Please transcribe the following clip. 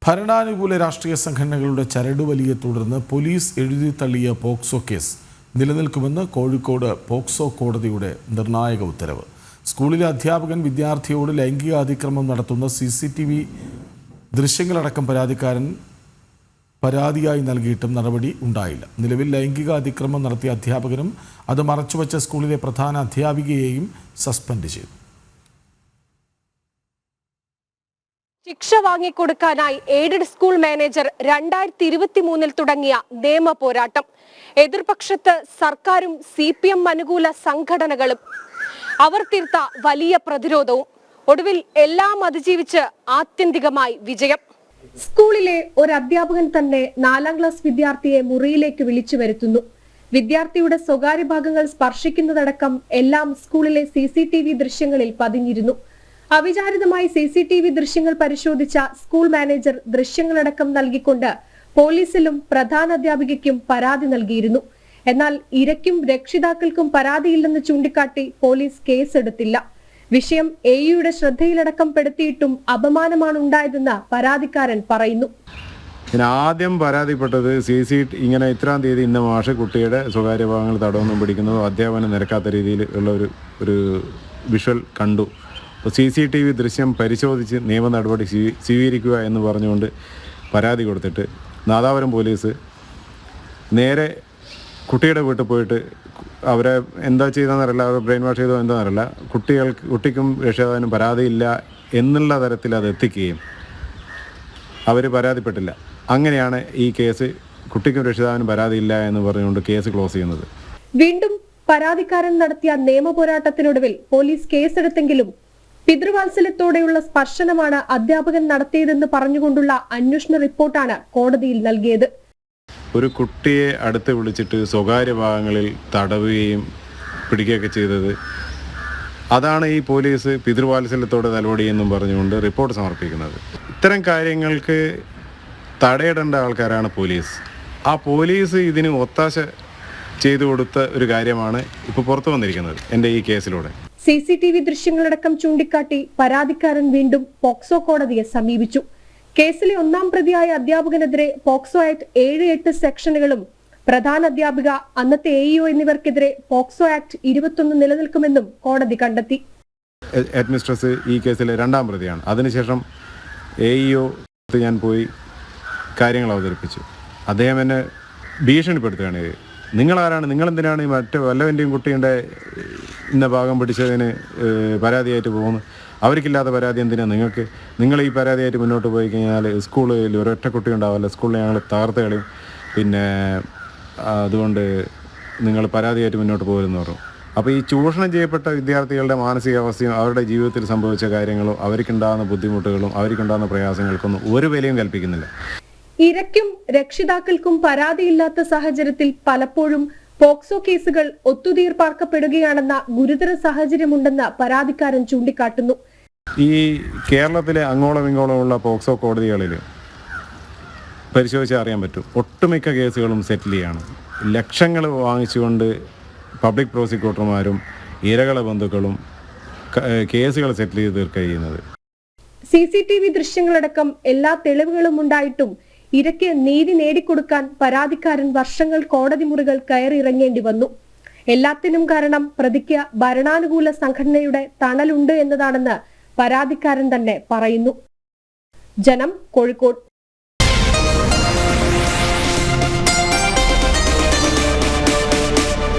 ഭരണാനുകൂല രാഷ്ട്രീയ സംഘടനകളുടെ ചരടുവലിയെ തുടർന്ന് പോലീസ് എഴുതി തള്ളിയ പോക്സോ കേസ് നിലനിൽക്കുമെന്ന് കോഴിക്കോട് പോക്സോ കോടതിയുടെ നിർണായക ഉത്തരവ്. സ്കൂളിലെ അധ്യാപകൻ വിദ്യാർത്ഥിയോട് ലൈംഗിക അതിക്രമം നടത്തുന്ന CCTV ദൃശ്യങ്ങളടക്കം പരാതിക്കാരൻ പരാതിയായി നൽകിയിട്ടും നടപടി ഉണ്ടായില്ല. നിലവിൽ ലൈംഗിക അതിക്രമം നടത്തിയ അധ്യാപകനും അത് മറച്ചുവെച്ച സ്കൂളിലെ പ്രധാന അധ്യാപികയെയും സസ്പെൻഡ് ചെയ്തു. ശിക്ഷ വാങ്ങിക്കൊടുക്കാനായി എയ്ഡഡ് സ്കൂൾ മാനേജർ 2023 തുടങ്ങിയ നിയമ പോരാട്ടം. എതിർപക്ഷത്ത് സർക്കാരും CPM അനുകൂല സംഘടനകളും. അവർ തീർത്ത വലിയ പ്രതിരോധവും. ഒടുവിൽ എല്ലാം അതിജീവിച്ച് ആത്യന്തികമായി വിജയം. സ്കൂളിലെ ഒരു അധ്യാപകൻ തന്നെ 4ാം ക്ലാസ് വിദ്യാർത്ഥിയെ മുറിയിലേക്ക് വിളിച്ചു വരുത്തുന്നു. വിദ്യാർത്ഥിയുടെ സ്വകാര്യ ഭാഗങ്ങൾ സ്പർശിക്കുന്നതടക്കം എല്ലാം സ്കൂളിലെ CCTV ദൃശ്യങ്ങളിൽ പതിഞ്ഞിരുന്നു. അവിചാരിതമായി CCTV ദൃശ്യങ്ങൾ പരിശോധിച്ച സ്കൂൾ മാനേജർ ദൃശ്യങ്ങളടക്കം നൽകിക്കൊണ്ട് പോലീസിലും പ്രധാന അധ്യാപികയ്ക്കും പരാതി നൽകിയിരുന്നു. എന്നാൽ ഇരയ്ക്കും രക്ഷിതാക്കൾക്കും പരാതിയില്ലെന്ന് ചൂണ്ടിക്കാട്ടി പോലീസ് കേസെടുത്തില്ല. വിഷയം AUയുടെ ശ്രദ്ധയിലടക്കം പെടുത്തിയിട്ടും അപമാനമാണ് ഉണ്ടായതെന്ന് പരാതിക്കാരൻ പറയുന്നു. ആദ്യം പരാതിപ്പെട്ടത് ഇങ്ങനെ ഇത്രാം തീയതി ഇന്ന മാഷ് കുട്ടിയുടെ സ്വകാര്യ ഭാഗങ്ങൾ തടവൊന്നും പിടിക്കുന്നതോ അധ്യാപനം നിരക്കാത്ത രീതിയിൽ ഉള്ള ഒരു വിഷ്വൽ കണ്ടു. അപ്പോൾ CCTV ദൃശ്യം പരിശോധിച്ച് നിയമ നടപടി സ്വീകരിക്കുക എന്ന് പറഞ്ഞുകൊണ്ട് പരാതി കൊടുത്തിട്ട് നാദാപുരം പോലീസ് നേരെ കുട്ടിയുടെ വീട്ടിൽ പോയിട്ട് അവരെ എന്താ ചെയ്തതെന്നറിയില്ല, അവർ ബ്രെയിൻ വാഷ് ചെയ്തോ എന്താണെന്നറിയില്ല, കുട്ടിക്കും രക്ഷിതാവിനും പരാതിയില്ല എന്നുള്ള തരത്തിൽ അത് എത്തിക്കുകയും അവർ പരാതിപ്പെട്ടില്ല. അങ്ങനെയാണ് ഈ കേസ് കുട്ടിക്കും രക്ഷിതാവിനും പരാതിയില്ല എന്ന് പറഞ്ഞുകൊണ്ട് കേസ് ക്ലോസ് ചെയ്യുന്നത്. വീണ്ടും പരാതിക്കാരൻ നടത്തിയ നിയമ പോരാട്ടത്തിനൊടുവിൽ പോലീസ് കേസെടുത്തെങ്കിലും പിതൃവാത്സല്യത്തോടെയുള്ള സ്പർശനമാണ് അധ്യാപകൻ നടത്തിയതെന്ന് പറഞ്ഞുകൊണ്ടുള്ള അന്വേഷണ റിപ്പോർട്ടാണ് കോടതിയിൽ നൽകിയത്. ഒരു കുട്ടിയെ അടുത്ത് വിളിച്ചിട്ട് സ്വകാര്യ ഭാഗങ്ങളിൽ തടവുകയും പിടിക്കുകയൊക്കെ ചെയ്തത്, അതാണ് ഈ പോലീസ് പിതൃവാത്സല്യത്തോടെ നടപടിയെന്നും പറഞ്ഞുകൊണ്ട് റിപ്പോർട്ട് സമർപ്പിക്കുന്നത്. ഇത്തരം കാര്യങ്ങൾക്ക് തടയിടേണ്ട ആൾക്കാരാണ് പോലീസ്. ആ പോലീസ് ഇതിന് ഒത്താശ ചെയ്തു കൊടുത്ത ഒരു കാര്യമാണ് ഇപ്പോൾ പുറത്തു വന്നിരിക്കുന്നത് എൻ്റെ ഈ കേസിലൂടെ. CCTV ദൃശ്യങ്ങളടക്കം ചൂണ്ടിക്കാട്ടി പരാതിക്കാരൻ വീണ്ടും പോക്സോ കോടതിയെ സമീപിച്ചു. കേസിലെ 1ാം പ്രതിയായ അധ്യാപകനെതിരെ പോക്സോ ആക്ട് 7-8 സെക്ഷനുകളും പ്രധാന അധ്യാപിക, അന്നത്തെ AEO എന്നിവർക്കെതിരെ പോക്സോ ആക്ട് 21 നിലനിൽക്കുമെന്നും കോടതി കണ്ടെത്തി. ഹെഡ്മിസ്ട്രസ് ഈ കേസിലെ 2ാം പ്രതിയാണ്. അതിനുശേഷം AEO ഞാൻ പോയി കാര്യങ്ങൾ അവതരിപ്പിച്ചു. അദ്ദേഹം എന്നെ ഭീഷണിപ്പെടുത്തുകയാണ്. നിങ്ങളാരാണ്, നിങ്ങളെന്തിനാണ് ഈ മറ്റു വല്ലവൻ്റെയും കുട്ടിയുടെ ഇന്ന ഭാഗം പിടിച്ചതിന് പരാതിയായിട്ട് പോകുന്നു? അവർക്കില്ലാത്ത പരാതി എന്തിനാണ് നിങ്ങൾക്ക്? നിങ്ങൾ ഈ പരാതിയായിട്ട് മുന്നോട്ട് പോയി കഴിഞ്ഞാൽ സ്കൂളിൽ ഒരൊറ്റ കുട്ടി ഉണ്ടാവില്ല, സ്കൂളിൽ ഞങ്ങൾ തകർത്ത് കളയും, പിന്നെ അതുകൊണ്ട് നിങ്ങൾ പരാതിയായിട്ട് മുന്നോട്ട് പോരുമെന്ന് പറഞ്ഞു. അപ്പോൾ ഈ ചൂഷണം ചെയ്യപ്പെട്ട വിദ്യാർത്ഥികളുടെ മാനസികാവസ്ഥയും അവരുടെ ജീവിതത്തിൽ സംഭവിച്ച കാര്യങ്ങളും അവർക്കുണ്ടാകുന്ന ബുദ്ധിമുട്ടുകളും അവർക്കുണ്ടാകുന്ന പ്രയാസങ്ങൾക്കൊന്നും ഒരു വിലയും കൽപ്പിക്കുന്നില്ല. ഇരയ്ക്കും രക്ഷിതാക്കൾക്കും പരാതിയില്ലാത്ത സാഹചര്യത്തിൽ പലപ്പോഴും പോക്സോ കേസുകൾ ഒത്തുതീർപ്പാക്കപ്പെടുകയാണെന്ന ഗുരുതര സാഹചര്യമുണ്ടെന്ന് പരാതിക്കാരൻ ചൂണ്ടിക്കാട്ടുന്നു. ഈ കേരളത്തിലെ അങ്ങോളം ഇങ്ങോളമുള്ള പോക്സോ കോടതികളിൽ പരിശോധിച്ചാൽ അറിയാൻ പറ്റും, ഒട്ടുമിക്ക കേസുകളും സെറ്റിൽ ചെയ്യാണ്. ലക്ഷങ്ങൾ വാങ്ങിച്ചുകൊണ്ട് പബ്ലിക് പ്രോസിക്യൂട്ടർമാരും ഇരകളെ ബന്ധുക്കളും കേസുകൾ സെറ്റിൽ ചെയ്ത് തീർക്കുന്നത്. CCTV ദൃശ്യങ്ങളടക്കം എല്ലാ തെളിവുകളും ഉണ്ടായിട്ടും ഇരയ്ക്ക് നീതി നേടിക്കൊടുക്കാൻ പരാതിക്കാരൻ വർഷങ്ങൾ കോടതി മുറികൾ കയറിയിറങ്ങേണ്ടി വന്നു. എല്ലാത്തിനും കാരണം പ്രതിക്ക് ഭരണാനുകൂല സംഘടനയുടെ തണലുണ്ട് എന്നതാണെന്ന് പരാതിക്കാരൻ തന്നെ പറയുന്നു. ജനം, കോഴിക്കോട്.